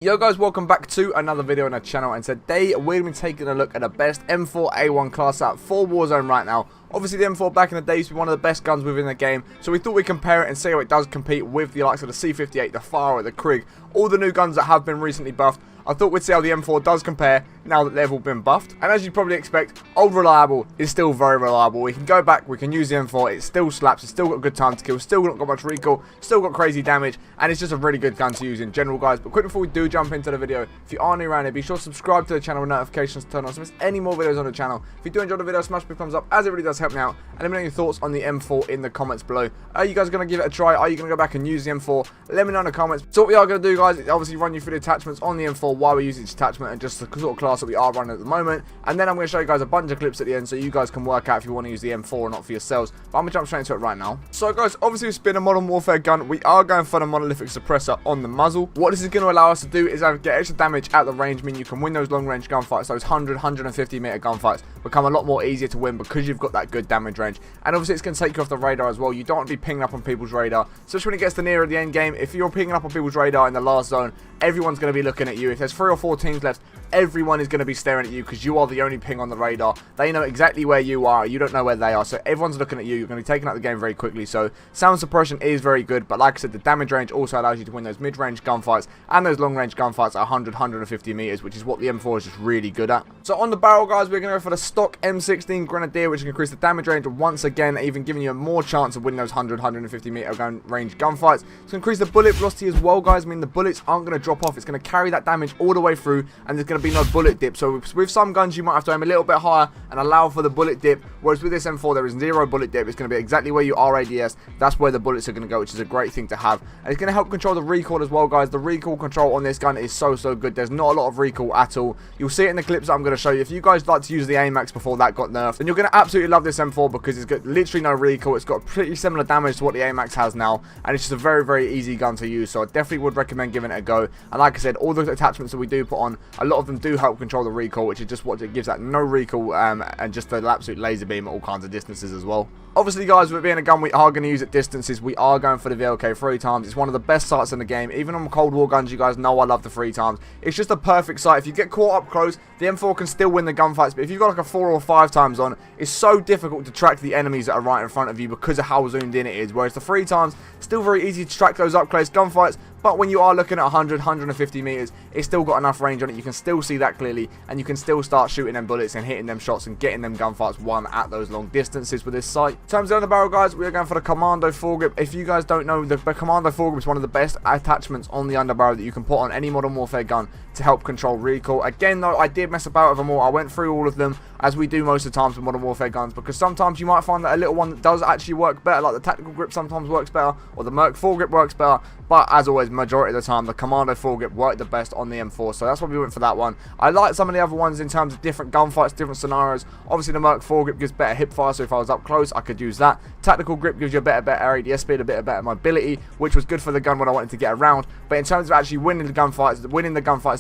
Yo guys, welcome back to another video on our channel, and today we're going to be taking a look at the best M4A1 class out for Warzone right now. Obviously the M4 back in the day used to be one of the best guns within the game, so we thought we'd compare it and see how it does compete with the likes of the C58, the Faro, the Krig, all the new guns that have been recently buffed. I thought we'd see how the M4 does compare now that they've all been buffed. And as you'd probably expect, old reliable is still very reliable. We can go back, we can use the M4, it still slaps, it's still got good time to kill, still not got much recoil, still got crazy damage, and it's just a really good gun to use in general, guys. But quick before we do jump into the video, if you are new around here, be sure to subscribe to the channel with notifications turned on so miss any more videos on the channel. If you do enjoy the video, smash the thumbs up, as it really does help me out, and let me know your thoughts on the M4 in the comments below. Are you guys going to give it a try? Are you going to go back and use the M4? Let me know in the comments. So what we are going to do, guys, is obviously run you through the attachments on the M4, why we use each attachment, and just the sort of class that we are running at the moment. And then I'm going to show you guys a bunch of clips at the end so you guys can work out if you want to use the M4 or not for yourselves. But I'm going to jump straight into it right now. So guys, obviously with being a Modern Warfare gun, we are going for the monolithic suppressor on the muzzle. What this is going to allow us to do is get extra damage at the range, meaning you can win those long range gunfights. Those 100, 150 meter gunfights become a lot more easier to win because you've got that good damage range. And obviously it's going to take you off the radar as well. You don't want to be pinging up on people's radar, especially when it gets to nearer the end game. If you're pinging up on people's radar in the last zone, everyone's going to be looking at you. If there's 3 or 4 teams left, everyone is going to be staring at you because you are the only ping on the radar. They know exactly where you are, you don't know where they are, so everyone's looking at you. You're going to be taking out the game very quickly. So sound suppression is very good, but like I said, the damage range also allows you to win those mid-range gunfights and those long-range gunfights at 100, 150 meters, which is what the M4 is just really good at. So on the barrel, guys, we're going to go for the stock M16 Grenadier, which can increase the damage range once again, even giving you a more chance of winning those 100, 150 meter range gunfights. To increase the bullet velocity as well, guys, I mean the bullets aren't going to drop off. It's going to carry that damage all the way through, and there's going to be no bullet dip. So with some guns, you might have to aim a little bit higher and allow for the bullet dip, whereas with this M4, there is 0 bullet dip. It's going to be exactly where you are ADS. That's where the bullets are going to go, which is a great thing to have. And it's going to help control the recoil as well, guys. The recoil control on this gun is so good. There's not a lot of recoil at all. You'll see it in the clips that I'm going to show you. If you guys like to use the AMAX before that got nerfed, then you're going to absolutely love this M4 because it's got literally no recoil. It's got pretty similar damage to what the AMAX has now, and it's just a very easy gun to use. So I definitely would recommend giving it a go. And like I said, all the attachments that we do put on, a lot of them do help control the recoil, which is just what it gives that no recoil and just an absolute laser beam at all kinds of distances as well. Obviously, guys, with it being a gun we are going to use at distances, we are going for the VLK 3 times. It's one of the best sights in the game. Even on Cold War guns, you guys know I love the 3 times. It's just a perfect sight. If you get caught up close, the M4 can still win the gunfights. But if you've got like a 4 or 5 times on, it's so difficult to track the enemies that are right in front of you because of how zoomed in it is. Whereas the 3 times, still very easy to track those up close gunfights. But when you are looking at 100, 150 meters, it's still got enough range on it. You can still see that clearly, and you can still start shooting them bullets and hitting them shots and getting them gunfights won at those long distances with this sight. In terms of the barrel, guys, we are going for the Commando foregrip. If you guys don't know, the Commando foregrip is one of the best attachments on the underbarrel that you can put on any Modern Warfare gun to help control recoil. Again, though, I did mess about with them all. I went through all of them, as we do most of the times with Modern Warfare guns, because sometimes you might find that a little one that does actually work better, like the tactical grip sometimes works better, or the Merc foregrip works better. But as always, majority of the time, the Commando foregrip worked the best on the M4, so that's why we went for that one. I like some of the other ones in terms of different gunfights, different scenarios. Obviously, the Merc foregrip gives better hip fire, so if I was up close, I could use that. Tactical grip gives you a better ADS speed, a bit better mobility, which was good for the gun when I wanted to get around. But in terms of actually winning the gunfights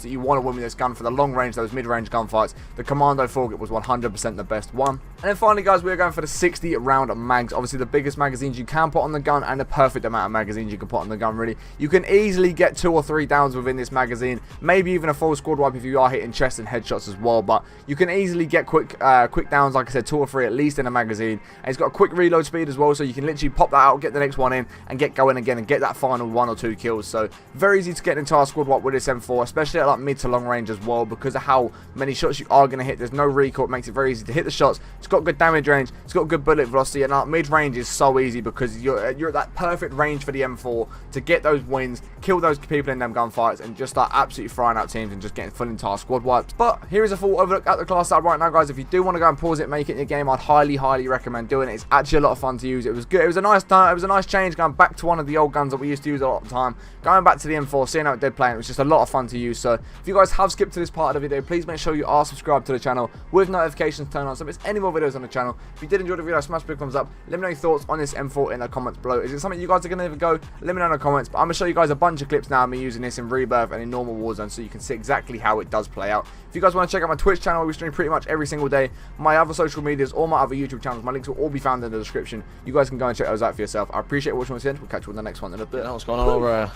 that you want to win with this gun for the long range, those mid-range gunfights, the Commando foregrip was 100% the best one. And then finally, guys, we're going for the 60 round mags. Obviously, the biggest magazines you can put on the gun, and the perfect amount of magazines you can put on the gun, really. You can easily get 2 or 3 downs within this magazine, maybe even a full squad wipe if you are hitting chest and headshots as well. But you can easily get quick downs, like I said, 2 or 3 at least in a magazine. And it's got a quick reload speed as well, so you can literally pop that out, get the next one in, and get going again and get that final 1 or 2 kills. So very easy to get an entire squad wipe with this M4, especially at like mid to long range as well, because of how many shots you are going to hit. There's no recoil, it makes it very easy to hit the shots. It's got good damage range, it's got good bullet velocity, and mid range is so easy because you're at that perfect range for the M4 to get those wins, kill those people in them gunfights, and just start absolutely frying out teams and just getting full entire squad wipes. But here is a full overlook at the class setup right now, guys. If you do want to go and pause it, make it in your game, I'd highly recommend doing it. It's actually a lot of fun to use. It was good. It was a nice time. It was a nice change going back to one of the old guns that we used to use a lot of the time. Going back to the M4, seeing how it did play, and it was just a lot of fun to use. So if you guys have skipped to this part of the video, please make sure you are subscribed to the channel with notifications turned on so if there's any more videos on the channel. If you did enjoy the video, smash the big thumbs up. Let me know your thoughts on this M4 in the comments below. Is it something you guys are going to ever go? Let me know in the comments. But I'm going to show you guys a bunch of clips now of me using this in Rebirth and in normal Warzone so you can see exactly how it does play out. If you guys want to check out my Twitch channel, we stream pretty much every single day. My other social medias, all my other YouTube channels, my links will all be found in the description. You guys can go and check those out for yourself. I appreciate watching once again. We'll catch you on the next one in a bit. What's going on over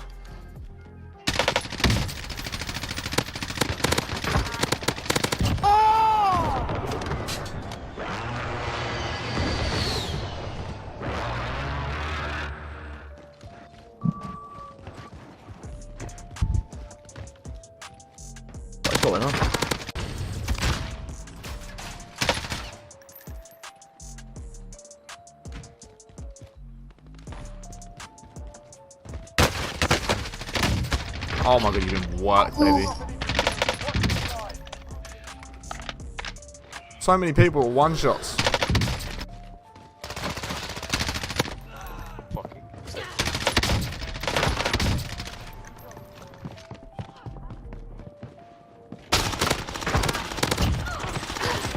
going on? Oh my god, you've been worked, baby. So many people, one shots.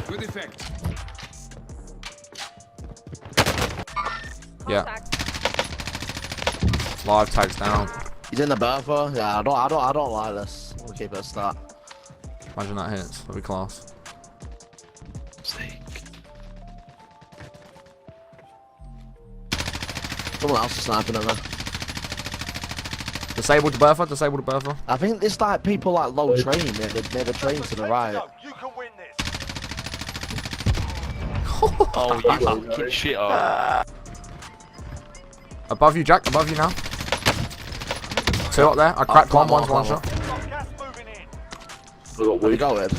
Good effect. Yeah. Live tags down. He's in the bertha. Yeah, I don't like this. We'll keep it a start. Imagine that hits. That'd be class. Someone else is sniping at me. Disabled the bertha, disabled the bertha. I think it's like people like low train. Near the train to the right. You can win this. Oh, you fucking shit up. Above you, Jack, above you now. Two up there. I cracked one, one's one shot. Gas moving in. Where you going?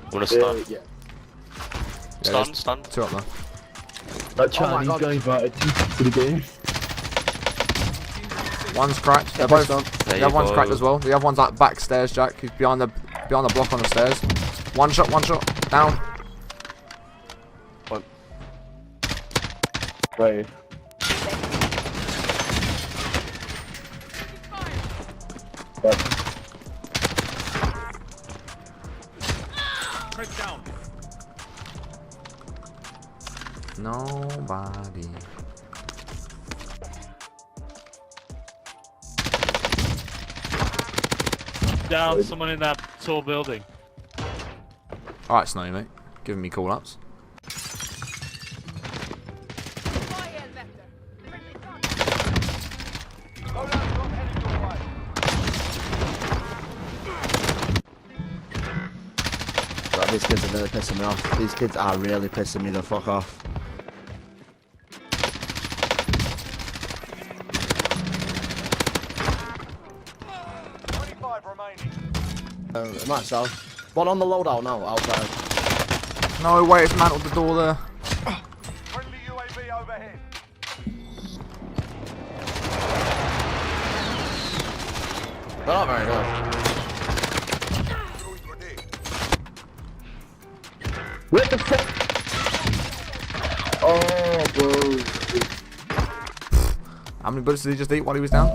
I'm gonna stun. Yeah, Stun. two up there. That Chinese guy invited you to the game. One's cracked. They're both. There The other you one's go. cracked as well. The other one's like back stairs, Jack. He's behind the block on the stairs. One shot, down. Right. Press down. Nobody. Down, someone in that tall building. Alright, Snowy, mate. Giving me call ups. Right, these kids are really pissing me off. These kids are really pissing me the fuck off. Myself. One on the loadout now, outside. No way, it's mantled the door there. Friendly UAV overhead. They're not very good. What the fuck? Oh, bro. How many bullets did he just eat while he was down?